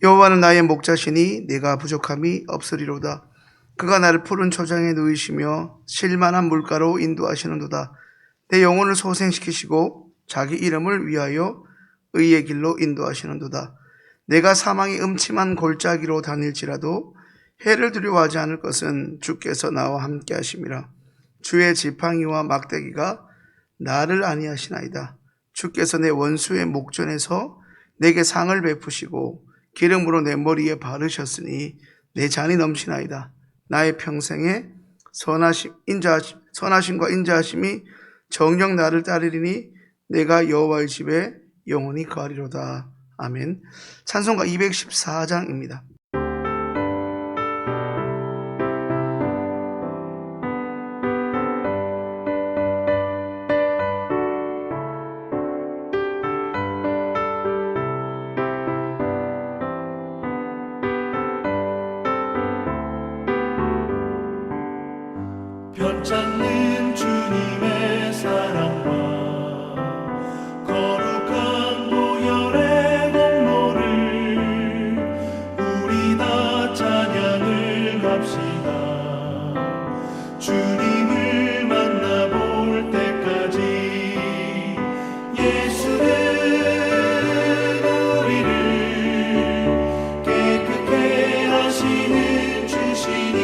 여호와는 나의 목자시니 내가 부족함이 없으리로다. 그가 나를 푸른 초장에 누이시며 실만한 물가로 인도하시는도다. 내 영혼을 소생시키시고 자기 이름을 위하여 의의 길로 인도하시는도다. 내가 사망의 음침한 골짜기로 다닐지라도 해를 두려워하지 않을 것은 주께서 나와 함께 하심이라. 주의 지팡이와 막대기가 나를 안위하시나이다. 주께서 내 원수의 목전에서 내게 상을 베푸시고 기름으로 내 머리에 바르셨으니 내 잔이 넘치나이다. 나의 평생에 선하심과 인자하심이 정녕 나를 따르리니 내가 여호와의 집에 영원히 거하리로다. 아멘. 찬송가 214장입니다. 편찮는 주님의 사랑과 거룩한 보혈의 공로를 우리 다 찬양을 합시다. 주님을 만나볼 때까지 예수는 우리를 깨끗게 하시는 주시니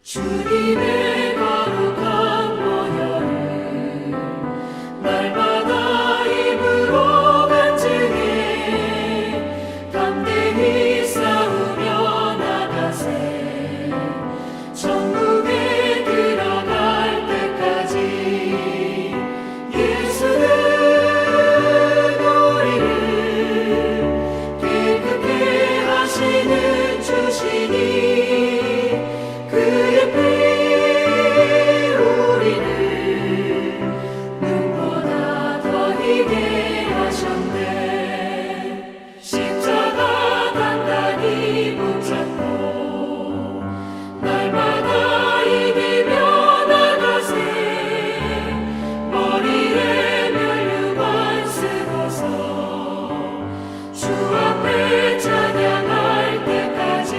주님의 거룩한 보혈을 날마다 입으로 간증해 담대히 싸우며 나가세. 천국에 들어갈 때까지 예수는 우리를 깨끗게 하시는 주시니 그의 피 우리를 눈보다 더 희게 하셨네. 십자가 단단히 붙잡고 날마다 이기며 나가세. 머리에 면류관 쓰고서 주 앞에 찬양할 때까지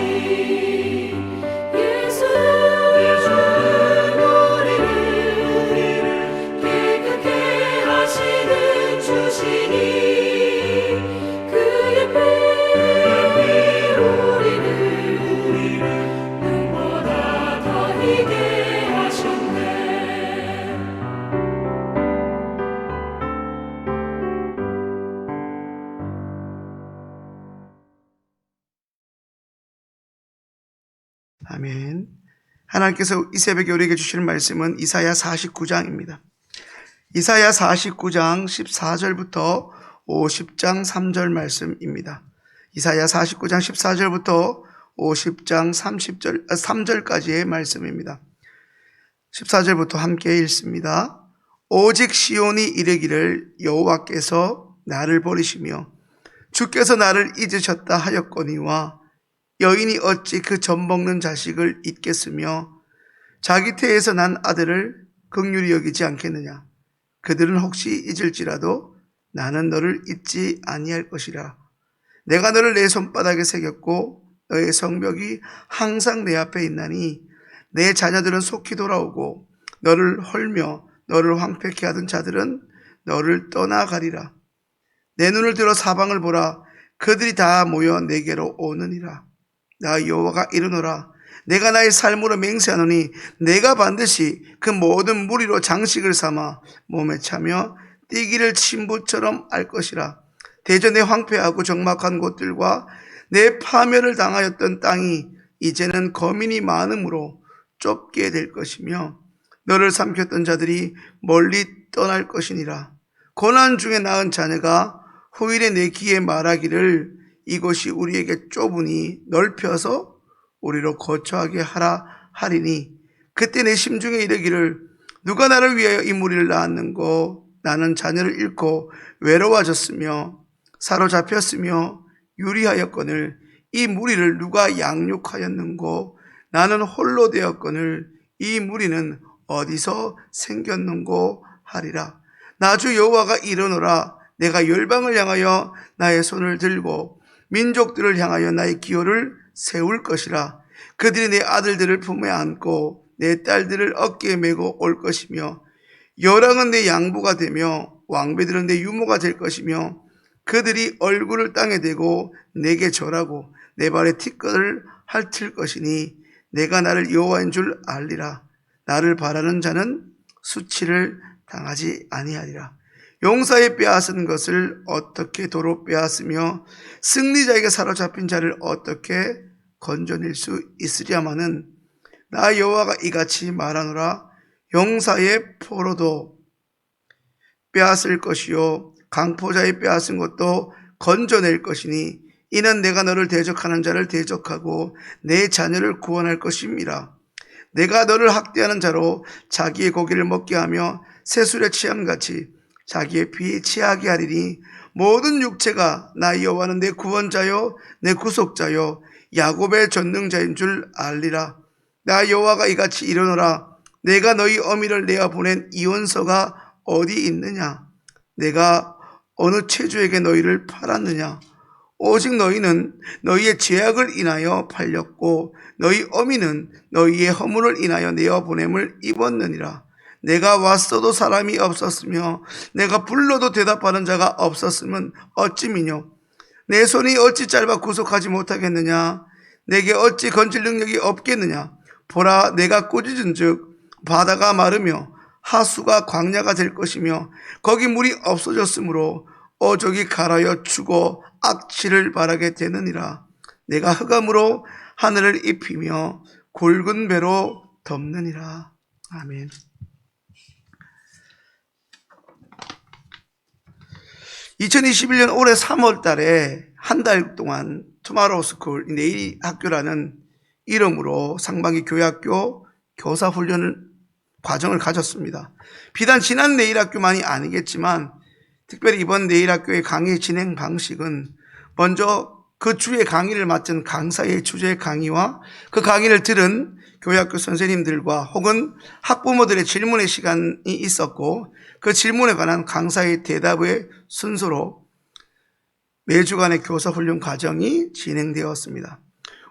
아멘. 하나님께서 이 새벽에 우리에게 주시는 말씀은 이사야 49장입니다. 이사야 49장 14절부터 50장 3절 말씀입니다. 이사야 49장 14절부터 50장 3절까지의 말씀입니다. 14절부터 함께 읽습니다. 오직 시온이 이르기를 여호와께서 나를 버리시며 주께서 나를 잊으셨다 하였거니와 여인이 어찌 그 젖 먹는 자식을 잊겠으며 자기 태에서 난 아들을 긍휼히 여기지 않겠느냐. 그들은 혹시 잊을지라도 나는 너를 잊지 아니할 것이라. 내가 너를 내 손바닥에 새겼고 너의 성벽이 항상 내 앞에 있나니 내 자녀들은 속히 돌아오고 너를 헐며 너를 황폐케 하던 자들은 너를 떠나가리라. 내 눈을 들어 사방을 보라. 그들이 다 모여 내게로 오느니라. 나 여호와가 이르노라. 내가 나의 삶으로 맹세하노니 내가 반드시 그 모든 무리로 장식을 삼아 몸에 차며 뛰기를 친부처럼 알 것이라. 대전에 황폐하고 적막한 곳들과 내 파멸을 당하였던 땅이 이제는 거민이 많음으로 좁게 될 것이며 너를 삼켰던 자들이 멀리 떠날 것이니라. 고난 중에 낳은 자녀가 후일에 내 귀에 말하기를 이곳이 우리에게 좁으니 넓혀서 우리로 거처하게 하라 하리니 그때 내 심중에 이르기를 누가 나를 위하여 이 무리를 낳았는고 나는 자녀를 잃고 외로워졌으며 사로잡혔으며 유리하였거늘 이 무리를 누가 양육하였는고 나는 홀로 되었거늘 이 무리는 어디서 생겼는고 하리라. 나 주 여호와가 이르노라. 내가 열방을 향하여 나의 손을 들고 민족들을 향하여 나의 기호를 세울 것이라. 그들이 내 아들들을 품에 안고 내 딸들을 어깨에 메고 올 것이며 여랑은 내 양부가 되며 왕비들은 내 유모가 될 것이며 그들이 얼굴을 땅에 대고 내게 절하고 내 발에 티끌을 핥을 것이니 내가 나를 여호와인 줄 알리라. 나를 바라는 자는 수치를 당하지 아니하리라. 용사의 빼앗은 것을 어떻게 도로 빼앗으며 승리자에게 사로잡힌 자를 어떻게 건져낼 수 있으랴마는 나 여호와가 이같이 말하노라. 용사의 포로도 빼앗을 것이요 강포자의 빼앗은 것도 건져낼 것이니 이는 내가 너를 대적하는 자를 대적하고 내 자녀를 구원할 것임이라. 내가 너를 학대하는 자로 자기의 고기를 먹게 하며 새술에 취함같이 자기의 피에 취하게 하리니 모든 육체가 나 여호와는 내 구원자요 내 구속자요 야곱의 전능자인 줄 알리라. 나 여호와가 이같이 이르노라. 내가 너희 어미를 내어 보낸 이혼서가 어디 있느냐? 내가 어느 체주에게 너희를 팔았느냐? 오직 너희는 너희의 죄악을 인하여 팔렸고 너희 어미는 너희의 허물을 인하여 내어 보냄을 입었느니라. 내가 왔어도 사람이 없었으며 내가 불러도 대답하는 자가 없었으면 어찌미뇨? 내 손이 어찌 짧아 구속하지 못하겠느냐? 내게 어찌 건질 능력이 없겠느냐? 보라, 내가 꾸짖은즉 바다가 마르며 하수가 광야가 될 것이며 거기 물이 없어졌으므로 어족이 갈아여 죽어 악취를 바라게 되느니라. 내가 흑암으로 하늘을 입히며 굵은 배로 덮느니라. 아멘. 2021년 올해 3월 달에 한 달 동안 투마로우 스쿨, 내일 학교라는 이름으로 상반기 교회학교 교사 훈련 과정을 가졌습니다. 비단 지난 내일 학교만이 아니겠지만 특별히 이번 내일 학교의 강의 진행 방식은 먼저 그 주의 강의를 맡은 강사의 주제 강의와 그 강의를 들은 교회학교 선생님들과 혹은 학부모들의 질문의 시간이 있었고 그 질문에 관한 강사의 대답의 순서로 매주간의 교사훈련 과정이 진행되었습니다.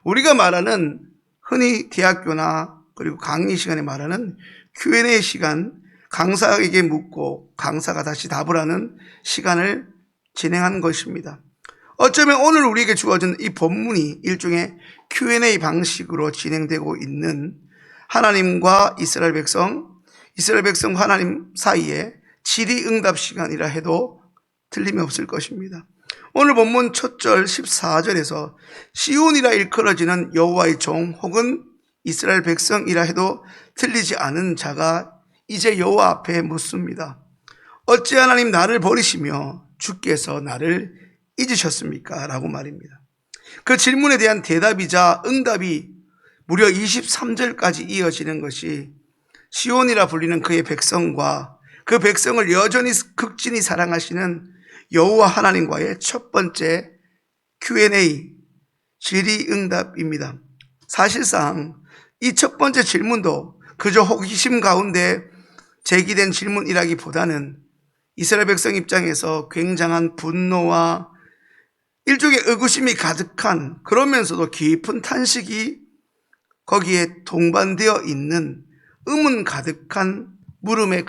우리가 말하는 흔히 대학교나 그리고 강의 시간에 말하는 Q&A 시간, 강사에게 묻고 강사가 다시 답을 하는 시간을 진행한 것입니다. 어쩌면 오늘 우리에게 주어진 이 본문이 일종의 Q&A 방식으로 진행되고 있는 하나님과 이스라엘 백성과 하나님 사이에 질의응답 시간이라 해도 틀림이 없을 것입니다. 오늘 본문 첫 절 14절에서 시온이라 일컬어지는 여호와의 종 혹은 이스라엘 백성이라 해도 틀리지 않은 자가 이제 여호와 앞에 묻습니다. 어찌 하나님 나를 버리시며 주께서 나를 잊으셨습니까? 라고 말입니다. 그 질문에 대한 대답이자 응답이 무려 23절까지 이어지는 것이 시온이라 불리는 그의 백성과 그 백성을 여전히 극진히 사랑하시는 여호와 하나님과의 첫 번째 Q&A 질의응답입니다. 사실상 이 첫 번째 질문도 그저 호기심 가운데 제기된 질문이라기보다는 이스라엘 백성 입장에서 굉장한 분노와 일종의 의구심이 가득한 그러면서도 깊은 탄식이 거기에 동반되어 있는 음은 가득한 물음에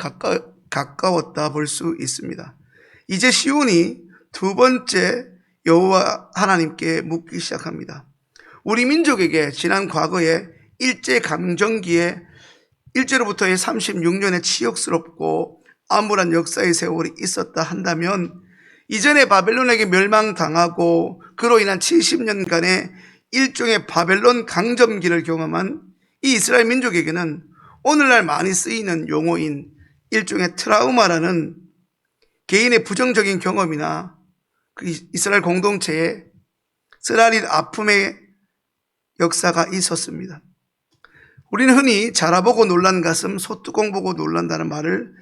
가까웠다 볼 수 있습니다. 이제 시온이 두 번째 여호와 하나님께 묻기 시작합니다. 우리 민족에게 지난 과거에 일제강점기에 일제로부터의 36년의 치욕스럽고 암울한 역사의 세월이 있었다 한다면, 이전에 바벨론에게 멸망당하고 그로 인한 70년간의 일종의 바벨론 강점기를 경험한 이 이스라엘 민족에게는 오늘날 많이 쓰이는 용어인 일종의 트라우마라는 개인의 부정적인 경험이나 그 이스라엘 공동체에 쓰라린 아픔의 역사가 있었습니다. 우리는 흔히 자라보고 놀란 가슴, 소뚜껑 보고 놀란다는 말을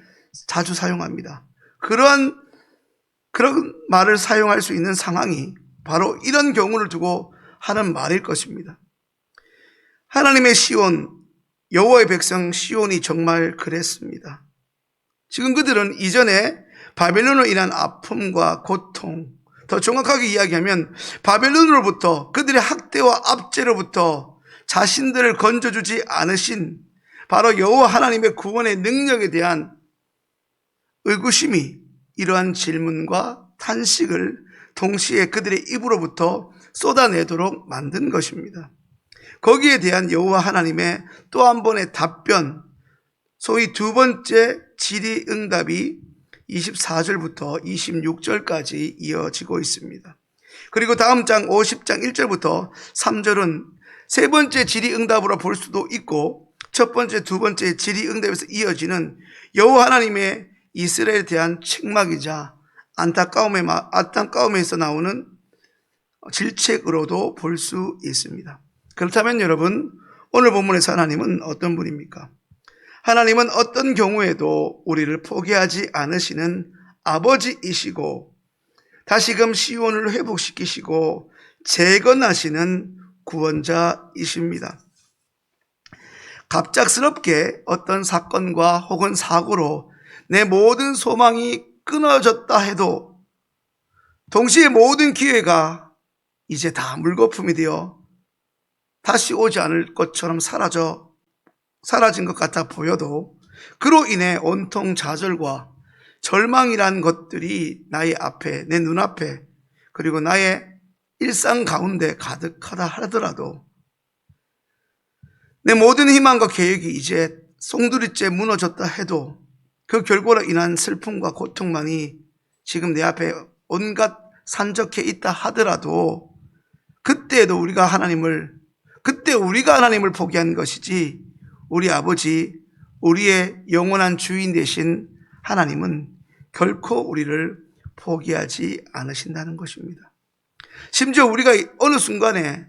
자주 사용합니다. 그런 말을 사용할 수 있는 상황이 바로 이런 경우를 두고 하는 말일 것입니다. 하나님의 시온, 여호와의 백성 시온이 정말 그랬습니다. 지금 그들은 이전에 바벨론으로 인한 아픔과 고통, 더 정확하게 이야기하면 바벨론으로부터, 그들의 학대와 압제로부터 자신들을 건져주지 않으신 바로 여호와 하나님의 구원의 능력에 대한 의구심이 이러한 질문과 탄식을 동시에 그들의 입으로부터 쏟아내도록 만든 것입니다. 거기에 대한 여호와 하나님의 또 한 번의 답변, 소위 두 번째 질의응답이 24절부터 26절까지 이어지고 있습니다. 그리고 다음 장 50장 1절부터 3절은 세 번째 질의응답으로 볼 수도 있고, 첫 번째, 두 번째 질의응답에서 이어지는 여호와 하나님의 이스라엘에 대한 책망이자 안타까움에서 나오는 질책으로도 볼 수 있습니다. 그렇다면 여러분, 오늘 본문에서 하나님은 어떤 분입니까? 하나님은 어떤 경우에도 우리를 포기하지 않으시는 아버지이시고, 다시금 시온을 회복시키시고 재건하시는 구원자이십니다. 갑작스럽게 어떤 사건과 혹은 사고로 내 모든 소망이 끊어졌다 해도 동시에 모든 기회가 이제 다 물거품이 되어 다시 오지 않을 것처럼 사라진 것 같아 보여도, 그로 인해 온통 좌절과 절망이란 것들이 나의 앞에, 내 눈앞에, 그리고 나의 일상 가운데 가득하다 하더라도, 내 모든 희망과 계획이 이제 송두리째 무너졌다 해도 그 결과로 인한 슬픔과 고통만이 지금 내 앞에 온갖 산적해 있다 하더라도, 그때 우리가 하나님을 포기한 것이지, 우리 아버지, 우리의 영원한 주인 되신 하나님은 결코 우리를 포기하지 않으신다는 것입니다. 심지어 우리가 어느 순간에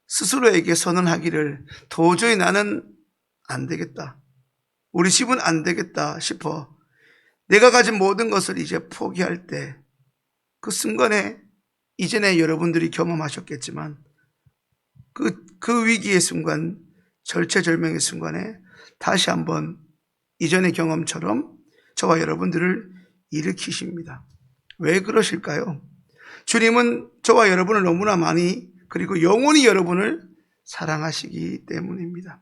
스스로에게 선언하기를, 도저히 나는 안 되겠다, 우리 집은 안 되겠다 싶어 내가 가진 모든 것을 이제 포기할 때, 그 순간에 이전에 여러분들이 경험하셨겠지만 그 위기의 순간, 절체절명의 순간에 다시 한번 이전의 경험처럼 저와 여러분들을 일으키십니다. 왜 그러실까요? 주님은 저와 여러분을 너무나 많이, 그리고 영원히 여러분을 사랑하시기 때문입니다.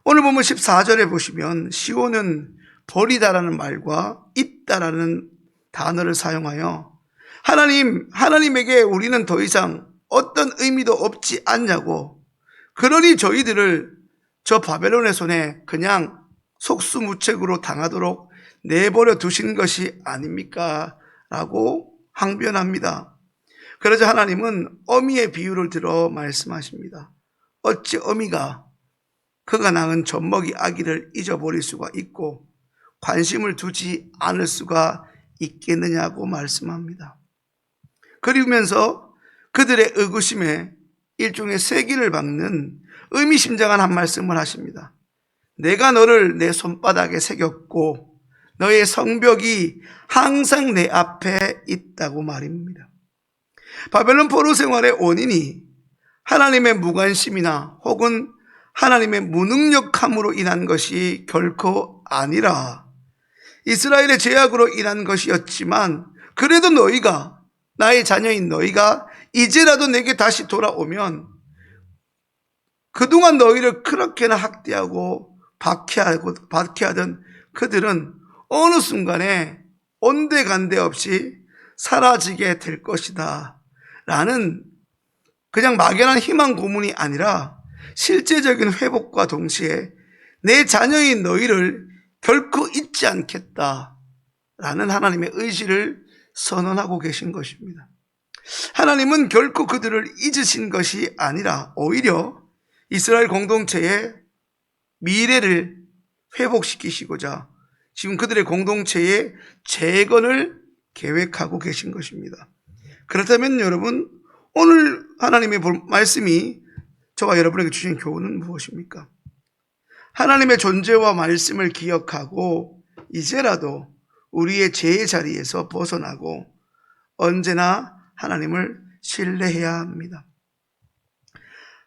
오늘 보면 14절에 보시면 시온은 버리다라는 말과 입다라는 단어를 사용하여 하나님에게 우리는 더 이상 어떤 의미도 없지 않냐고, 그러니 저희들을 저 바벨론의 손에 그냥 속수무책으로 당하도록 내버려 두신 것이 아닙니까? 라고 항변합니다. 그러자 하나님은 어미의 비유를 들어 말씀하십니다. 어찌 어미가 그가 낳은 젖먹이 아기를 잊어버릴 수가 있고 관심을 두지 않을 수가 있겠느냐고 말씀합니다. 그리면서 그들의 의구심에 일종의 쐐기를 박는 의미심장한 한 말씀을 하십니다. 내가 너를 내 손바닥에 새겼고 너의 성벽이 항상 내 앞에 있다고 말입니다. 바벨론 포로 생활의 원인이 하나님의 무관심이나 혹은 하나님의 무능력함으로 인한 것이 결코 아니라 이스라엘의 죄악으로 인한 것이었지만, 그래도 너희가, 나의 자녀인 너희가 이제라도 내게 다시 돌아오면 그동안 너희를 그렇게나 학대하고 박해하던 그들은 어느 순간에 온데간데 없이 사라지게 될 것이다 라는 그냥 막연한 희망 고문이 아니라 실제적인 회복과 동시에 내 자녀인 너희를 결코 잊지 않겠다 라는 하나님의 의지를 선언하고 계신 것입니다. 하나님은 결코 그들을 잊으신 것이 아니라 오히려 이스라엘 공동체의 미래를 회복시키시고자 지금 그들의 공동체의 재건을 계획하고 계신 것입니다. 그렇다면 여러분, 오늘 하나님의 말씀이 저와 여러분에게 주신 교훈은 무엇입니까? 하나님의 존재와 말씀을 기억하고 이제라도 우리의 죄의 자리에서 벗어나고 언제나 하나님을 신뢰해야 합니다.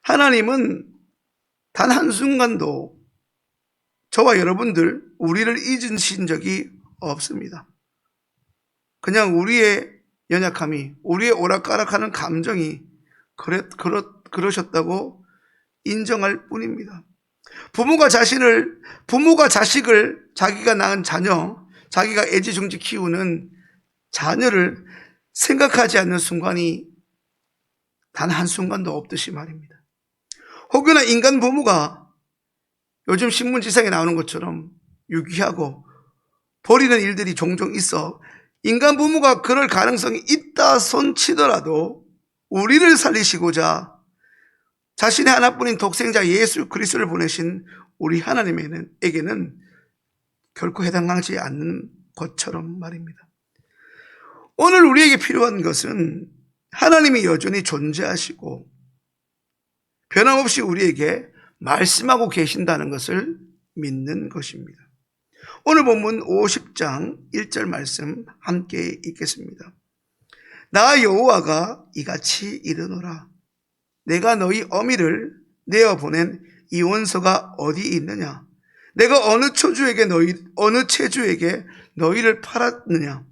하나님은 단 한순간도 저와 여러분들 우리를 잊으신 적이 없습니다. 그냥 우리의 연약함이, 우리의 오락가락하는 감정이 그러셨다고 인정할 뿐입니다. 부모가 자식을 자기가 낳은 자녀, 자기가 애지중지 키우는 자녀를 생각하지 않는 순간이 단 한순간도 없듯이 말입니다. 혹여나 인간 부모가 요즘 신문지상에 나오는 것처럼 유기하고 버리는 일들이 종종 있어 인간 부모가 그럴 가능성이 있다 손치더라도 우리를 살리시고자 자신의 하나뿐인 독생자 예수 그리스도를 보내신 우리 하나님에게는 결코 해당하지 않는 것처럼 말입니다. 오늘 우리에게 필요한 것은 하나님이 여전히 존재하시고 변함없이 우리에게 말씀하고 계신다는 것을 믿는 것입니다. 오늘 본문 50장 1절 말씀 함께 읽겠습니다. 나 여호와가 이같이 이르노라. 내가 너희 어미를 내어보낸 이 원소가 어디 있느냐? 내가 어느 체주에게 너희를 팔았느냐?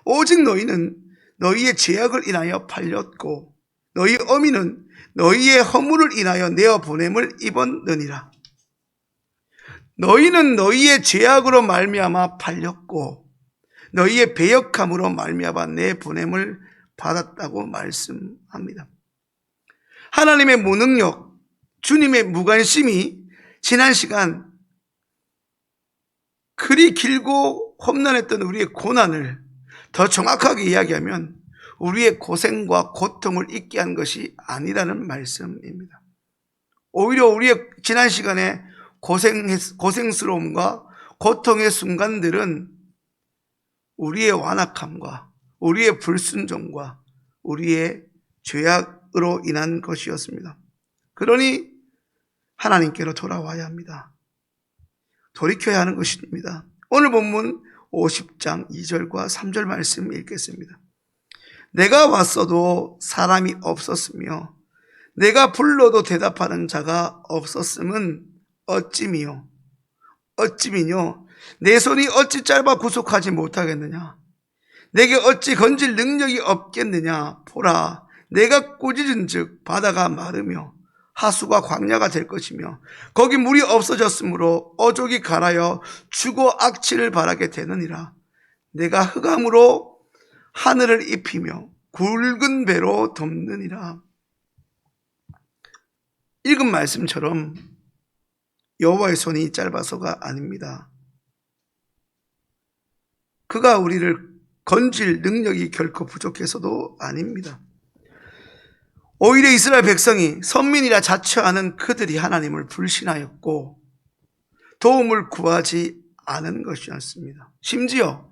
오직 너희는 너희의 죄악을 인하여 팔렸고 너희 어미는 너희의 허물을 인하여 내어보냄을 입었느니라. 너희는 너희의 죄악으로 말미암아 팔렸고 너희의 배역함으로 말미암아 내 보냄을 받았다고 말씀합니다. 하나님의 무능력, 주님의 무관심이 지난 시간 그리 길고 험난했던 우리의 고난을 더 정확하게 이야기하면 우리의 고생과 고통을 잊게 한 것이 아니라는 말씀입니다. 오히려 우리의 지난 시간에 고생스러움과 고통의 순간들은 우리의 완악함과 우리의 불순종과 우리의 죄악으로 인한 것이었습니다. 그러니 하나님께로 돌아와야 합니다. 돌이켜야 하는 것입니다. 오늘 본문 50장 2절과 3절 말씀 읽겠습니다. 내가 왔어도 사람이 없었으며 내가 불러도 대답하는 자가 없었음은 어찌미요? 내 손이 어찌 짧아 구속하지 못하겠느냐? 내게 어찌 건질 능력이 없겠느냐? 보라, 내가 꾸짖은 즉 바다가 마르며 하수가 광야가 될 것이며 거기 물이 없어졌으므로 어족이 갈아여 죽어 악취를 바라게 되느니라. 내가 흑암으로 하늘을 입히며 굵은 배로 덮느니라. 읽은 말씀처럼 여호와의 손이 짧아서가 아닙니다. 그가 우리를 건질 능력이 결코 부족해서도 아닙니다. 오히려 이스라엘 백성이 선민이라 자처하는 그들이 하나님을 불신하였고 도움을 구하지 않은 것이었습니다. 심지어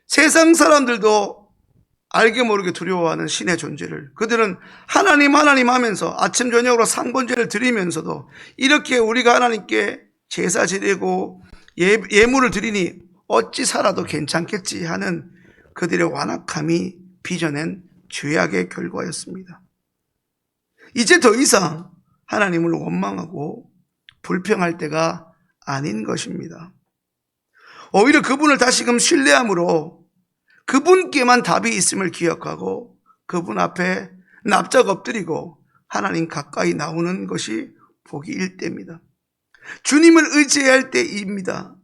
세상 사람들도 알게 모르게 두려워하는 신의 존재를 그들은 하나님 하면서 아침 저녁으로 상번제를 드리면서도 이렇게 우리가 하나님께 제사 지내고 예물을 드리니 어찌 살아도 괜찮겠지 하는 그들의 완악함이 빚어낸 죄악의 결과였습니다. 이제 더 이상 하나님을 원망하고 불평할 때가 아닌 것입니다. 오히려 그분을 다시금 신뢰함으로 그분께만 답이 있음을 기억하고 그분 앞에 납작 엎드리고 하나님 가까이 나오는 것이 복이 일때입니다. 주님을 의지해야 할 때입니다.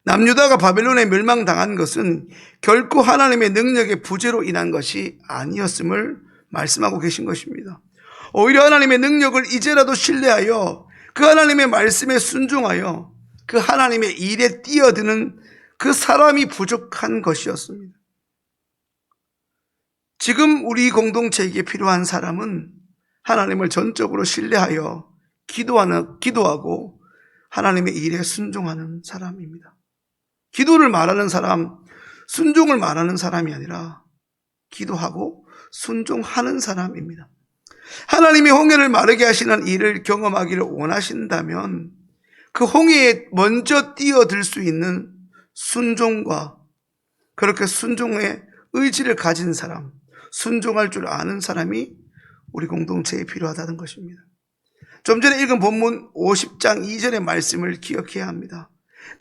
남유다가 바벨론에 멸망당한 것은 결코 하나님의 능력의 부재로 인한 것이 아니었음을 말씀하고 계신 것입니다. 오히려 하나님의 능력을 이제라도 신뢰하여 그 하나님의 말씀에 순종하여 그 하나님의 일에 뛰어드는 그 사람이 부족한 것이었습니다. 지금 우리 공동체에게 필요한 사람은 하나님을 전적으로 신뢰하여 기도하고 하나님의 일에 순종하는 사람입니다. 기도를 말하는 사람, 순종을 말하는 사람이 아니라 기도하고 순종하는 사람입니다. 하나님이 홍해를 마르게 하시는 일을 경험하기를 원하신다면 그 홍해에 먼저 뛰어들 수 있는 순종과 그렇게 순종의 의지를 가진 사람, 순종할 줄 아는 사람이 우리 공동체에 필요하다는 것입니다. 좀 전에 읽은 본문 50장 2절의 말씀을 기억해야 합니다.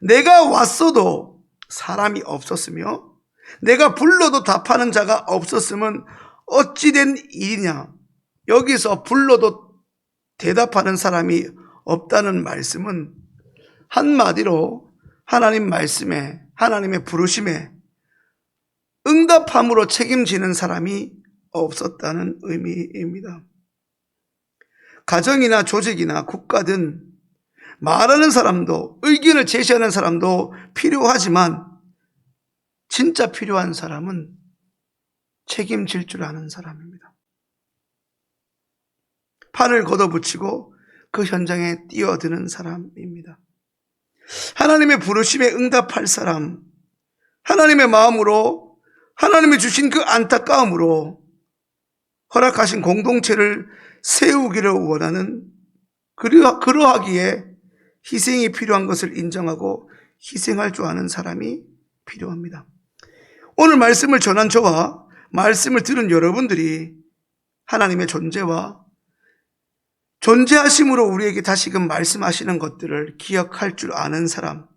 내가 왔어도 사람이 없었으며 내가 불러도 답하는 자가 없었으면 어찌된 일이냐. 여기서 불러도 대답하는 사람이 없다는 말씀은 한마디로 하나님 말씀에, 하나님의 부르심에 응답함으로 책임지는 사람이 없었다는 의미입니다. 가정이나 조직이나 국가든 말하는 사람도, 의견을 제시하는 사람도 필요하지만 진짜 필요한 사람은 책임질 줄 아는 사람입니다. 팔을 걷어붙이고 그 현장에 뛰어드는 사람입니다. 하나님의 부르심에 응답할 사람, 하나님의 마음으로, 하나님이 주신 그 안타까움으로 허락하신 공동체를 세우기를 원하는, 그러하기에 희생이 필요한 것을 인정하고 희생할 줄 아는 사람이 필요합니다. 오늘 말씀을 전한 저와 말씀을 들은 여러분들이 하나님의 존재와 존재하심으로 우리에게 다시금 말씀하시는 것들을 기억할 줄 아는 사람,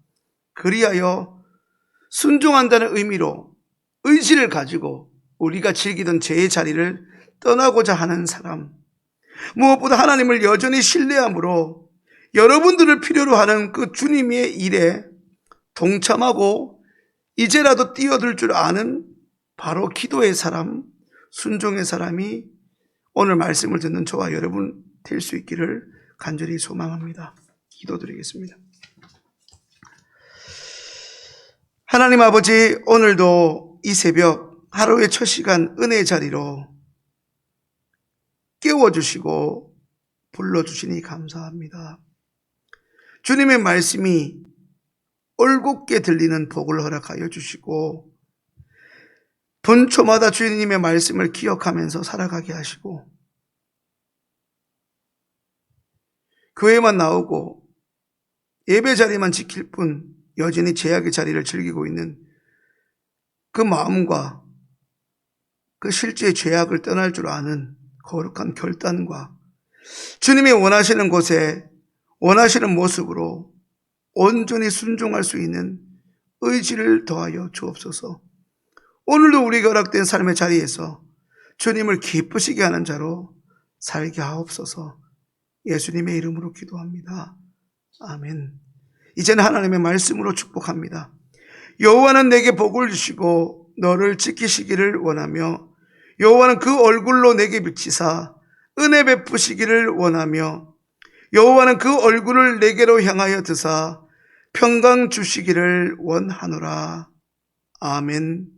그리하여 순종한다는 의미로 의지를 가지고 우리가 즐기던 죄의 자리를 떠나고자 하는 사람, 무엇보다 하나님을 여전히 신뢰함으로 여러분들을 필요로 하는 그 주님의 일에 동참하고 이제라도 뛰어들 줄 아는 바로 기도의 사람, 순종의 사람이 오늘 말씀을 듣는 저와 여러분 될 수 있기를 간절히 소망합니다. 기도드리겠습니다. 하나님 아버지, 오늘도 이 새벽 하루의 첫 시간 은혜의 자리로 깨워주시고 불러주시니 감사합니다. 주님의 말씀이 올곧게 들리는 복을 허락하여 주시고 분초마다 주님의 말씀을 기억하면서 살아가게 하시고 교회만 나오고 예배 자리만 지킬 뿐 여전히 죄악의 자리를 즐기고 있는 그 마음과 그 실제의 죄악을 떠날 줄 아는 거룩한 결단과 주님이 원하시는 곳에 원하시는 모습으로 온전히 순종할 수 있는 의지를 더하여 주옵소서. 오늘도 우리가 허락된 삶의 자리에서 주님을 기쁘시게 하는 자로 살게 하옵소서. 예수님의 이름으로 기도합니다. 아멘. 이제는 하나님의 말씀으로 축복합니다. 여호와는 내게 복을 주시고 너를 지키시기를 원하며 여호와는 그 얼굴로 내게 비치사 은혜 베푸시기를 원하며 여호와는 그 얼굴을 내게로 향하여 드사 평강 주시기를 원하노라. 아멘.